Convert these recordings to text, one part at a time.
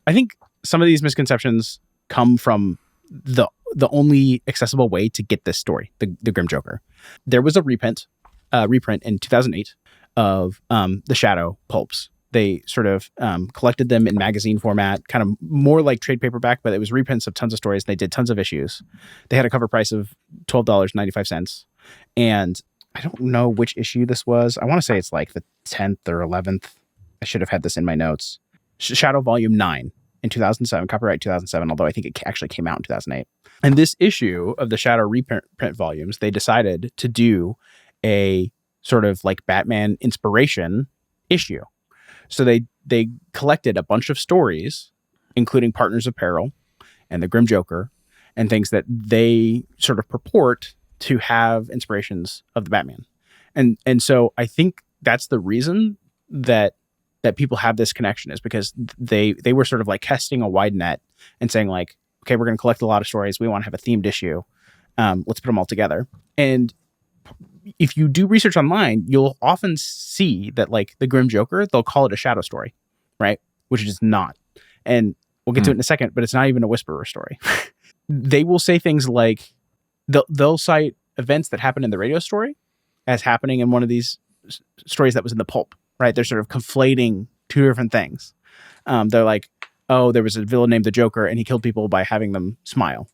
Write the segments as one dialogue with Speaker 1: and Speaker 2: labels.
Speaker 1: I think some of these misconceptions come from the only accessible way to get this story, the Grim Joker. There was a reprint in 2008 of the Shadow pulps. They sort of collected them in magazine format, kind of more like trade paperback, but it was reprints of tons of stories. They did tons of issues. They had a cover price of $12.95. And I don't know which issue this was. I want to say it's like the 10th or 11th. I should have had this in my notes. Shadow Volume 9 in 2007, copyright 2007, although I think it actually came out in 2008. And this issue of the Shadow reprint volumes, they decided to do a sort of like Batman inspiration issue. So they collected a bunch of stories, including Partners of Peril and the Grim Joker, and things that they sort of purport to have inspirations of the Batman. And so I think that's the reason that people have this connection, is because they were sort of like casting a wide net and saying like, okay, we're going to collect a lot of stories. We want to have a themed issue. Let's put them all together. And if you do research online, you'll often see that like the Grim Joker, they'll call it a shadow story, right? Which it is not. And we'll get to it in a second, but it's not even a Whisperer story. They will say things like, they'll cite events that happen in the radio story as happening in one of these stories that was in the pulp, right? They're sort of conflating two different things. They're like, oh, there was a villain named the Joker and he killed people by having them smile,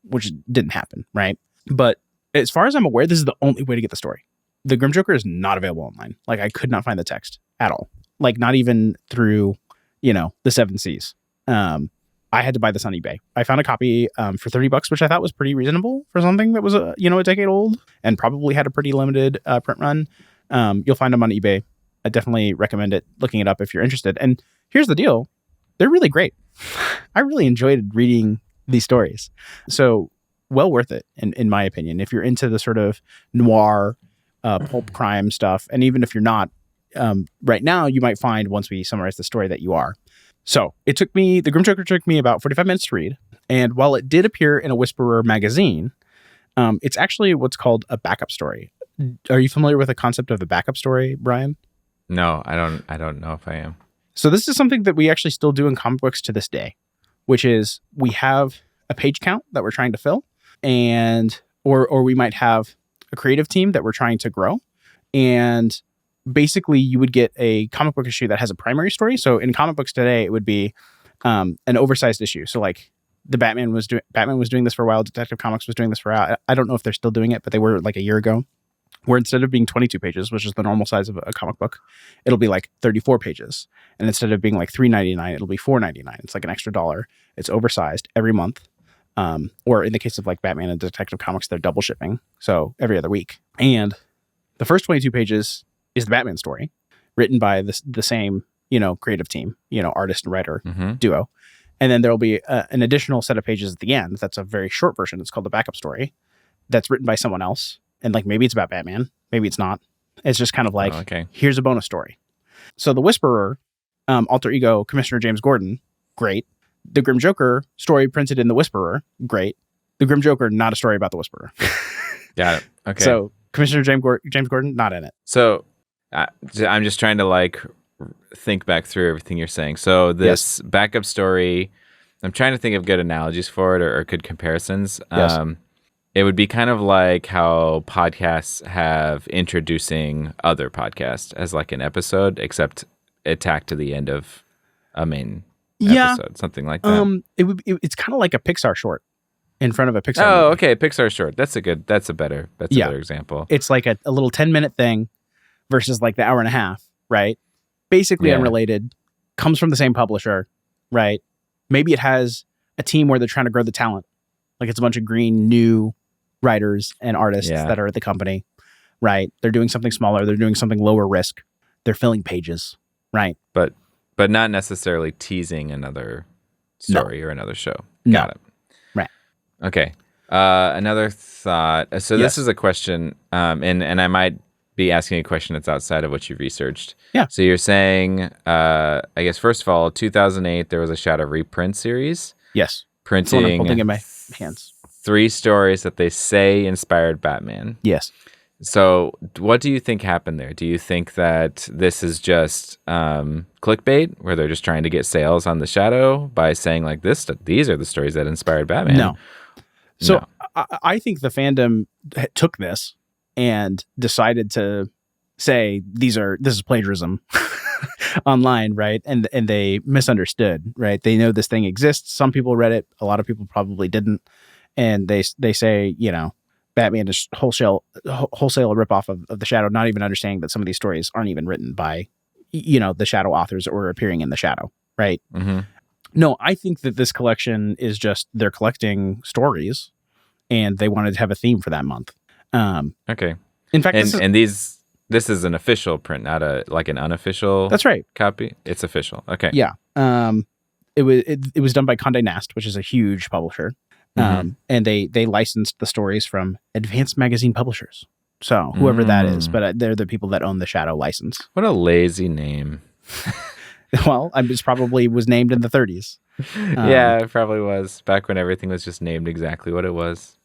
Speaker 1: which didn't happen, right? But as far as I'm aware, this is the only way to get the story. The Grim Joker is not available online. Like, I could not find the text at all. Like, not even through, the 7 Seas. I had to buy this on eBay. I found a copy for $30, which I thought was pretty reasonable for something that was a decade old and probably had a pretty limited print run. You'll find them on eBay. I definitely recommend looking it up if you're interested. And here's the deal. They're really great. I really enjoyed reading these stories. So well worth it, in my opinion, if you're into the sort of noir pulp crime stuff. And even if you're not, right now, you might find, once we summarize the story, that you are. So the Grim Joker took me about 45 minutes to read. And while it did appear in a Whisperer magazine, it's actually what's called a backup story. Are you familiar with the concept of a backup story, Brian?
Speaker 2: No, I don't know if I am.
Speaker 1: So this is something that we actually still do in comic books to this day, which is we have a page count that we're trying to fill, and or we might have a creative team that we're trying to grow. And basically you would get a comic book issue that has a primary story. So in comic books today, it would be an oversized issue. So like Batman was doing this for a while. Detective Comics was doing this for a while. I don't know if they're still doing it, but they were like a year ago, where instead of being 22 pages, which is the normal size of a comic book, it'll be like 34 pages. And instead of being like $3.99, it'll be $4.99. It's like an extra $1. It's oversized every month. Or in the case of like Batman and Detective Comics, they're double shipping. So every other week. And the first 22 pages is the Batman story, written by the same, creative team, artist and writer duo. And then there'll be an additional set of pages at the end. That's a very short version. It's called the backup story. That's written by someone else. And like, maybe it's about Batman. Maybe it's not. It's just kind of like, Here's a bonus story. So the Whisperer, alter ego, Commissioner James Gordon, great. The Grim Joker story printed in the Whisperer, great. The Grim Joker, not a story about the Whisperer.
Speaker 2: Got it. Okay.
Speaker 1: So Commissioner James Gordon, not in it.
Speaker 2: So I'm just trying to like think back through everything you're saying. So this backup story, I'm trying to think of good analogies for it or good comparisons.
Speaker 1: Yes.
Speaker 2: It would be kind of like how podcasts have introducing other podcasts as like an episode, except it tacked to the end of a main episode, something like that.
Speaker 1: It's kind of like a Pixar short in front of a Pixar
Speaker 2: movie.
Speaker 1: Okay,
Speaker 2: Pixar short. That's a better example.
Speaker 1: It's like a little 10-minute thing versus like the hour and a half, right? Basically unrelated, comes from the same publisher, right? Maybe it has a team where they're trying to grow the talent. Like it's a bunch of green new writers and artists that are at the company, right? They're doing something smaller. They're doing something lower risk. They're filling pages, right?
Speaker 2: But not necessarily teasing another story or another show.
Speaker 1: No.
Speaker 2: Got it.
Speaker 1: Right.
Speaker 2: Okay. Another thought. So this is a question, and I might be asking a question that's outside of what you've researched.
Speaker 1: Yeah.
Speaker 2: So you're saying, I guess, first of all, 2008, there was a Shadow reprint series.
Speaker 1: Yes.
Speaker 2: Printing.
Speaker 1: That's what I'm holding in my hands.
Speaker 2: 3 stories that they say inspired Batman.
Speaker 1: Yes.
Speaker 2: So, what do you think happened there? Do you think that this is just clickbait, where they're just trying to get sales on the Shadow by saying like these are the stories that inspired Batman?
Speaker 1: No. So
Speaker 2: No.
Speaker 1: I think the fandom took this and decided to say this is plagiarism online, right? And they misunderstood, right? They know this thing exists. Some people read it. A lot of people probably didn't, and they say, Batman is wholesale ripoff of the Shadow, not even understanding that some of these stories aren't even written by, the Shadow authors or appearing in the Shadow, right?
Speaker 2: Mm-hmm.
Speaker 1: No, I think that this collection is just they're collecting stories, and they wanted to have a theme for that month.
Speaker 2: Okay.
Speaker 1: In fact,
Speaker 2: this is an official print, not an unofficial.
Speaker 1: That's right.
Speaker 2: Copy. It's official. Okay.
Speaker 1: Yeah. It was done by Condé Nast, which is a huge publisher. And they licensed the stories from Advanced Magazine Publishers. So whoever that is, but they're the people that own the Shadow license.
Speaker 2: What a lazy name.
Speaker 1: Well, it probably was named in the 30s.
Speaker 2: Yeah, it probably was back when everything was just named exactly what it was,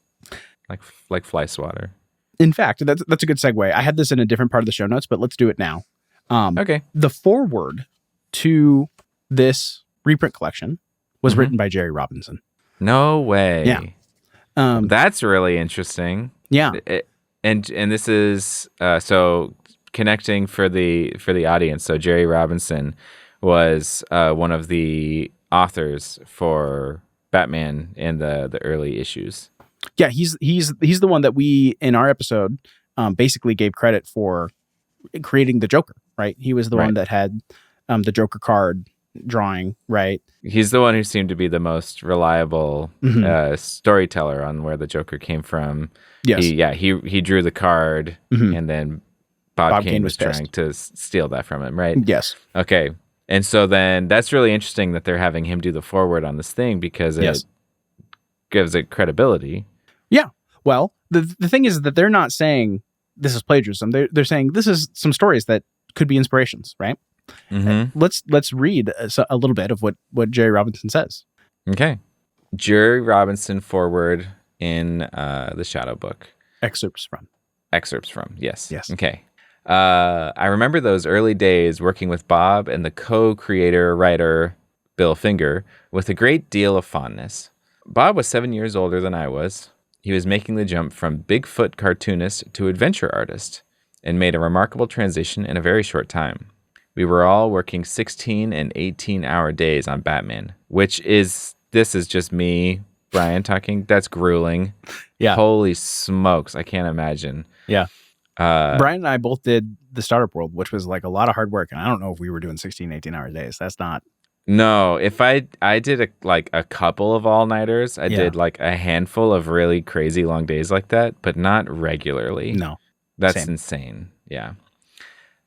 Speaker 2: like fly swatter.
Speaker 1: In fact, that's a good segue. I had this in a different part of the show notes, but let's do it now.
Speaker 2: Okay.
Speaker 1: The foreword to this reprint collection was written by Jerry Robinson.
Speaker 2: No way.
Speaker 1: Yeah.
Speaker 2: That's really interesting.
Speaker 1: Yeah.
Speaker 2: And this is so connecting for the audience. So Jerry Robinson was one of the authors for Batman in the early issues.
Speaker 1: Yeah, he's the one that we in our episode basically gave credit for creating the Joker, right? He was the one that had the Joker card drawing, right?
Speaker 2: He's the one who seemed to be the most reliable storyteller on where the Joker came from.
Speaker 1: Yes.
Speaker 2: He drew the card, and then Bob Kane was trying to steal that from him, right?
Speaker 1: Yes.
Speaker 2: Okay. And so then that's really interesting that they're having him do the foreword on this thing because it gives it credibility. Yeah.
Speaker 1: Well, the thing is that they're not saying this is plagiarism. They're saying this is some stories that could be inspirations, right?
Speaker 2: Mm-hmm.
Speaker 1: Let's read a little bit of what Jerry Robinson says.
Speaker 2: Okay. Jerry Robinson foreword in the Shadow book.
Speaker 1: Excerpts from,
Speaker 2: yes.
Speaker 1: Yes.
Speaker 2: Okay. I remember those early days working with Bob and the co-creator writer Bill Finger with a great deal of fondness. Bob was 7 years older than I was. He was making the jump from Bigfoot cartoonist to adventure artist and made a remarkable transition in a very short time. We were all working 16 and 18-hour days on Batman, this is just me, Brian, talking. That's grueling.
Speaker 1: Yeah.
Speaker 2: Holy smokes. I can't imagine.
Speaker 1: Yeah. Brian and I both did the Startup World, which was like a lot of hard work. And I don't know if we were doing 16, 18-hour days. That's not.
Speaker 2: No, if I did a couple of all-nighters. I did like a handful of really crazy long days like that, but not regularly.
Speaker 1: No.
Speaker 2: That's insane. Yeah.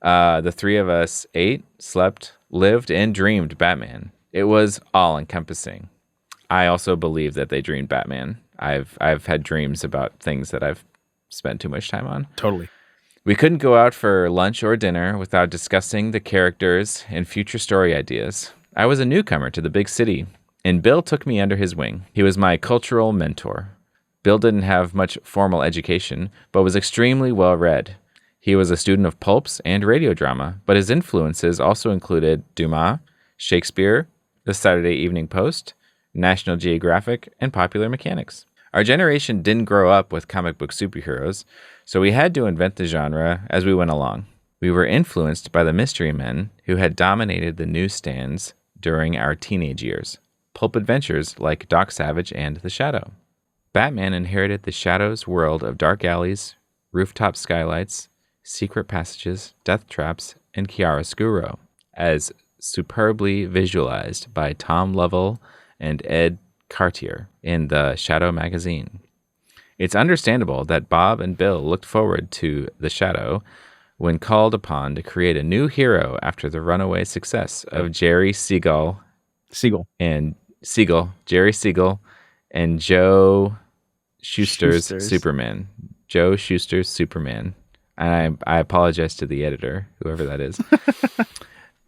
Speaker 2: The three of us ate, slept, lived, and dreamed Batman. It was all-encompassing. I also believe that they dreamed Batman. I've had dreams about things that I've spent too much time on.
Speaker 1: Totally.
Speaker 2: We couldn't go out for lunch or dinner without discussing the characters and future story ideas. I was a newcomer to the big city, and Bill took me under his wing. He was my cultural mentor. Bill didn't have much formal education, but was extremely well-read. He was a student of pulps and radio drama, but his influences also included Dumas, Shakespeare, the Saturday Evening Post, National Geographic, and Popular Mechanics. Our generation didn't grow up with comic book superheroes, so we had to invent the genre as we went along. We were influenced by the mystery men who had dominated the newsstands during our teenage years, pulp adventures like Doc Savage and The Shadow. Batman inherited the Shadow's world of dark alleys, rooftop skylights, secret passages, death traps, and chiaroscuro, as superbly visualized by Tom Lovell and Ed Cartier in the Shadow magazine. It's understandable that Bob and Bill looked forward to The Shadow when called upon to create a new hero after the runaway success of Jerry Siegel and Joe Shuster's Superman. Joe Shuster's Superman. And I apologize to the editor, whoever that is.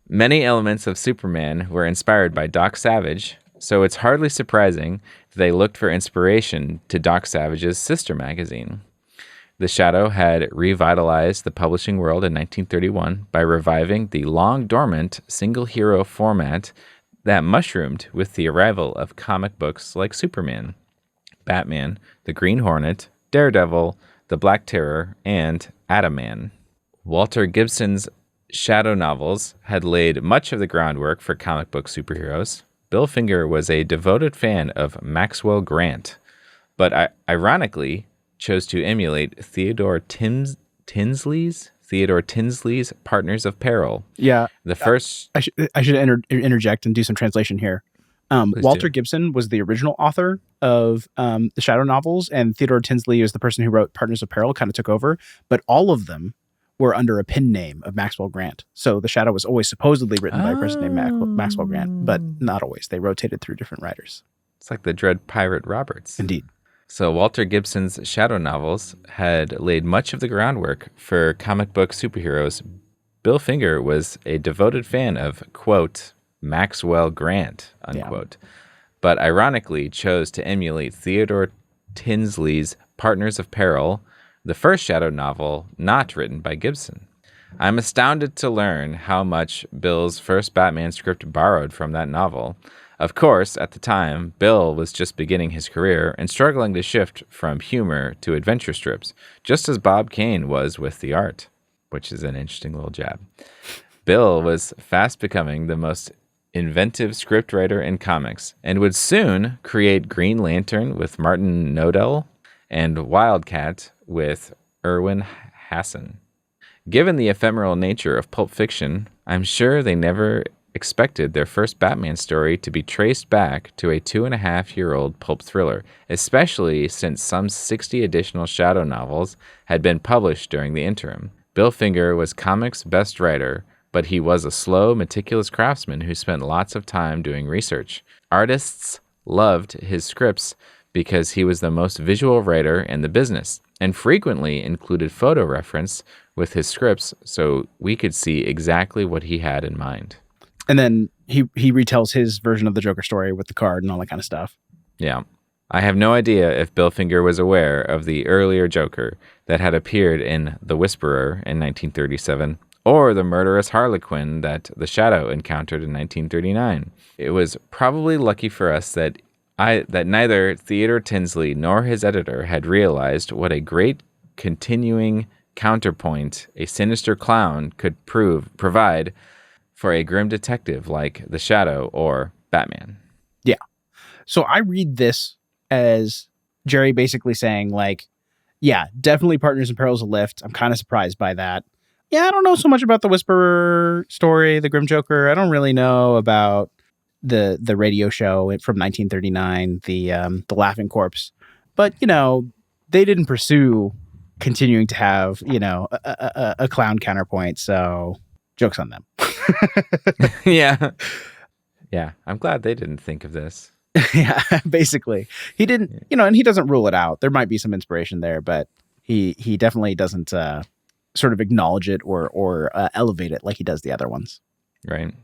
Speaker 2: Many elements of Superman were inspired by Doc Savage, so it's hardly surprising that they looked for inspiration to Doc Savage's sister magazine. The Shadow had revitalized the publishing world in 1931 by reviving the long-dormant single-hero format that mushroomed with the arrival of comic books like Superman, Batman, the Green Hornet, Daredevil, the Black Terror, and Adaman. Walter Gibson's Shadow novels had laid much of the groundwork for comic book superheroes. Bill Finger was a devoted fan of Maxwell Grant, but ironically chose to emulate Theodore Tinsley's Partners of Peril.
Speaker 1: Yeah.
Speaker 2: The first...
Speaker 1: I should interject and do some translation here. Walter Gibson was the original author of the Shadow novels, and Theodore Tinsley is the person who wrote Partners of Peril, kind of took over, but all of them were under a pen name of Maxwell Grant. So the Shadow was always supposedly written by a person named Maxwell Grant, but not always. They rotated through different writers.
Speaker 2: It's like the Dread Pirate Roberts.
Speaker 1: Indeed.
Speaker 2: So Walter Gibson's Shadow novels had laid much of the groundwork for comic book superheroes. Bill Finger was a devoted fan of, quote, Maxwell Grant, unquote, but ironically chose to emulate Theodore Tinsley's Partners of Peril, the first Shadow novel not written by Gibson. I'm astounded to learn how much Bill's first Batman script borrowed from that novel. Of course, at the time, Bill was just beginning his career and struggling to shift from humor to adventure strips, just as Bob Kane was with the art, which is an interesting little jab. Bill was fast becoming the most inventive scriptwriter in comics and would soon create Green Lantern with Martin Nodell and Wildcat with Irwin Hasson. Given the ephemeral nature of pulp fiction, I'm sure they never expected their first Batman story to be traced back to a 2.5-year-old pulp thriller, especially since some 60 additional Shadow novels had been published during the interim. Bill Finger was comics' best writer, but he was a slow, meticulous craftsman who spent lots of time doing research. Artists loved his scripts because he was the most visual writer in the business, and frequently included photo reference with his scripts so we could see exactly what he had in mind.
Speaker 1: And then he retells his version of the Joker story with the card and all that kind of stuff.
Speaker 2: Yeah. I have no idea if Bill Finger was aware of the earlier Joker that had appeared in The Whisperer in 1937, or the murderous Harlequin that the Shadow encountered in 1939. It was probably lucky for us that neither Theodore Tinsley nor his editor had realized what a great continuing counterpoint a sinister clown could provide for a grim detective like the Shadow or Batman.
Speaker 1: Yeah. So I read this as Jerry basically saying, like, yeah, definitely Partners in Peril is a lift. I'm kind of surprised by that. Yeah, I don't know so much about the Whisperer story, the Grim Joker. I don't really know about the radio show from 1939, the Laughing Corpse. But, they didn't pursue continuing to have, a clown counterpoint. So joke's on them.
Speaker 2: Yeah. Yeah. I'm glad they didn't think of this.
Speaker 1: Yeah, basically. He didn't, and he doesn't rule it out. There might be some inspiration there, but he definitely doesn't sort of acknowledge it or elevate it like he does the other ones.
Speaker 2: Right.